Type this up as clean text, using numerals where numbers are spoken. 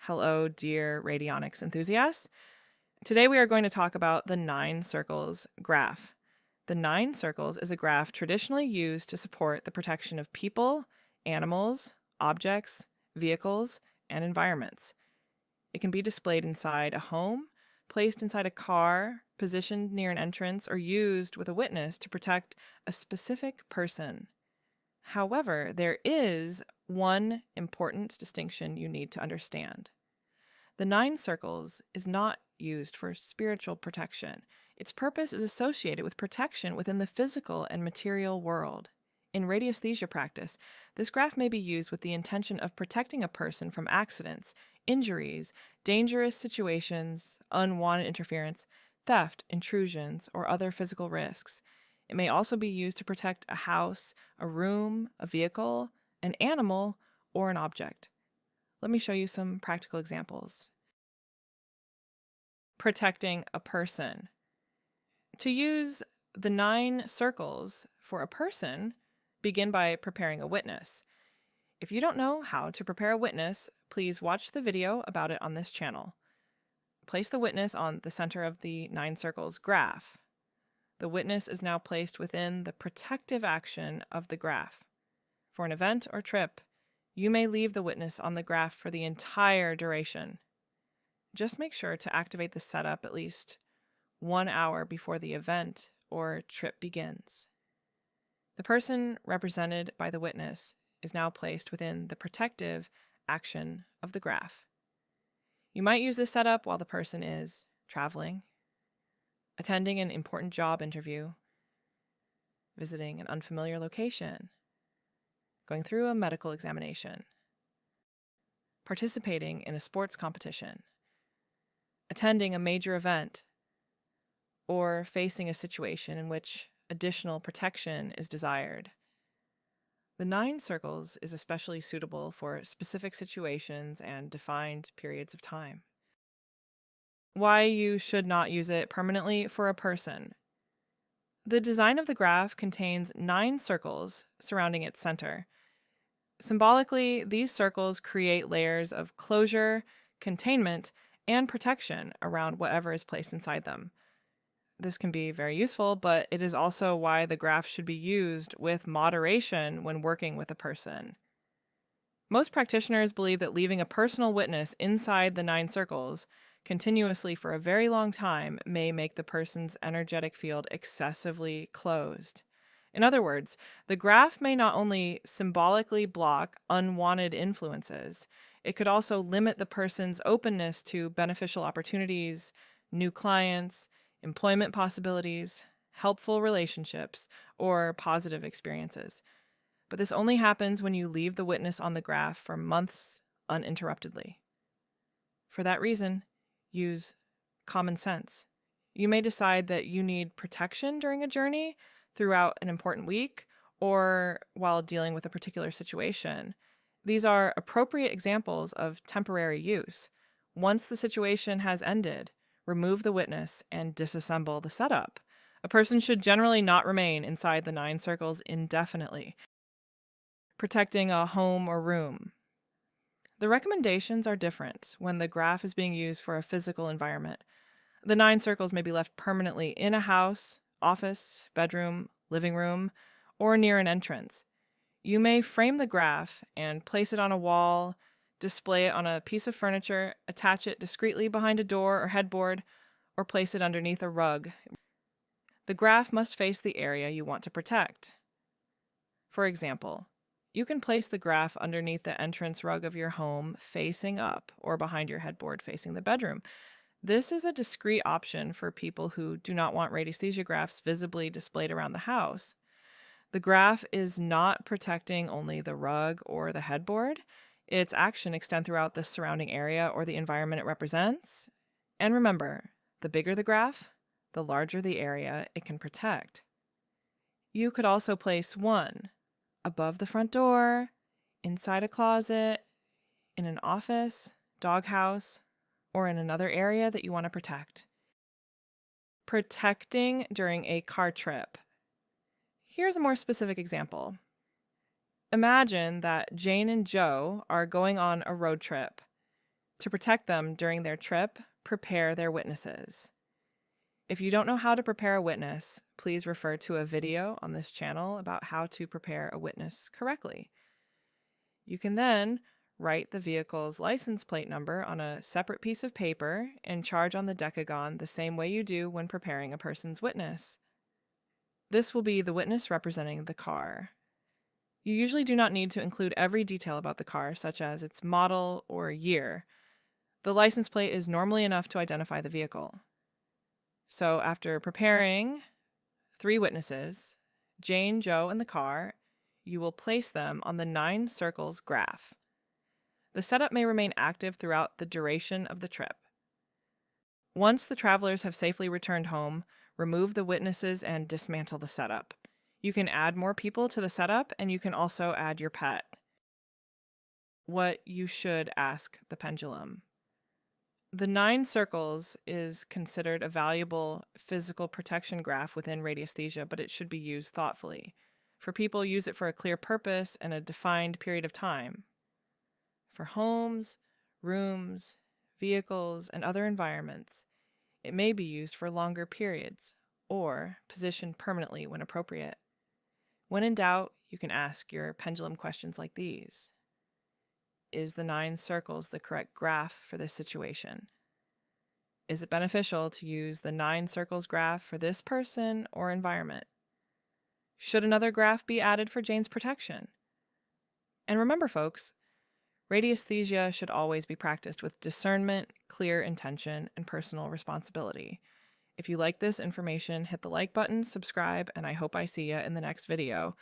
Hello, dear radionics enthusiasts. Today we are going to talk about the 9 circles graph. The 9 circles is a graph traditionally used to support the protection of people, animals, objects, vehicles, and environments. It can be displayed inside a home, placed inside a car, positioned near an entrance, or used with a witness to protect a specific person. However, there is one important distinction you need to understand. The 9 circles is not used for spiritual protection. Its purpose is associated with protection within the physical and material world. In radiesthesia practice, this graph may be used with the intention of protecting a person from accidents, injuries, dangerous situations, unwanted interference, theft, intrusions, or other physical risks. It may also be used to protect a house, a room, a vehicle, an animal, or an object. Let me show you some practical examples. Protecting a person. To use the 9 circles for a person, begin by preparing a witness. If you don't know how to prepare a witness, please watch the video about it on this channel. Place the witness on the center of the 9 circles graph. The witness is now placed within the protective action of the graph. For an event or trip, you may leave the witness on the graph for the entire duration. Just make sure to activate the setup at least 1 hour before the event or trip begins. The person represented by the witness is now placed within the protective action of the graph. You might use this setup while the person is traveling, attending an important job interview, visiting an unfamiliar location, going through a medical examination, participating in a sports competition, attending a major event, or facing a situation in which additional protection is desired. The 9 circles is especially suitable for specific situations and defined periods of time. Why you should not use it permanently for a person. The design of the graph contains 9 circles surrounding its center. Symbolically, these circles create layers of closure, containment, and protection around whatever is placed inside them. This can be very useful, but it is also why the graph should be used with moderation when working with a person. Most practitioners believe that leaving a personal witness inside the 9 circles continuously for a very long time may make the person's energetic field excessively closed. In other words, the graph may not only symbolically block unwanted influences, it could also limit the person's openness to beneficial opportunities, new clients, employment possibilities, helpful relationships, or positive experiences. But this only happens when you leave the witness on the graph for months uninterruptedly. For that reason, use common sense. You may decide that you need protection during a journey, throughout an important week, or while dealing with a particular situation. These are appropriate examples of temporary use. Once the situation has ended, remove the witness and disassemble the setup. A person should generally not remain inside the 9 circles indefinitely. Protecting a home or room. The recommendations are different when the graph is being used for a physical environment. The 9 circles may be left permanently in a house, office, bedroom, living room, or near an entrance. You may frame the graph and place it on a wall, display it on a piece of furniture, attach it discreetly behind a door or headboard, or place it underneath a rug. The graph must face the area you want to protect. For example, you can place the graph underneath the entrance rug of your home facing up, or behind your headboard facing the bedroom. This is a discreet option for people who do not want radiesthesia graphs visibly displayed around the house. The graph is not protecting only the rug or the headboard. Its action extends throughout the surrounding area or the environment it represents. And remember, the bigger the graph, the larger the area it can protect. You could also place one above the front door, inside a closet, in an office, doghouse, or in another area that you want to protect. Protecting during a car trip. Here's a more specific example. Imagine that Jane and Joe are going on a road trip. To protect them during their trip, prepare their witnesses. If you don't know how to prepare a witness, please refer to a video on this channel about how to prepare a witness correctly. You can then write the vehicle's license plate number on a separate piece of paper and charge on the decagon the same way you do when preparing a person's witness. This will be the witness representing the car. You usually do not need to include every detail about the car, such as its model or year. The license plate is normally enough to identify the vehicle. So after preparing 3 witnesses, Jane, Joe, and the car, you will place them on the 9 circles graph. The setup may remain active throughout the duration of the trip. Once the travelers have safely returned home, remove the witnesses and dismantle the setup. You can add more people to the setup, and you can also add your pet. What you should ask the pendulum. The 9 circles is considered a valuable physical protection graph within radiesthesia, but it should be used thoughtfully. For people, use it for a clear purpose and a defined period of time. For homes, rooms, vehicles, and other environments, it may be used for longer periods or positioned permanently when appropriate. When in doubt, you can ask your pendulum questions like these. Is the 9 circles the correct graph for this situation? Is it beneficial to use the 9 circles graph for this person or environment? Should another graph be added for Jane's protection? And remember, folks, radiesthesia should always be practiced with discernment, clear intention, and personal responsibility. If you like this information, hit the like button, subscribe, and I hope I see you in the next video.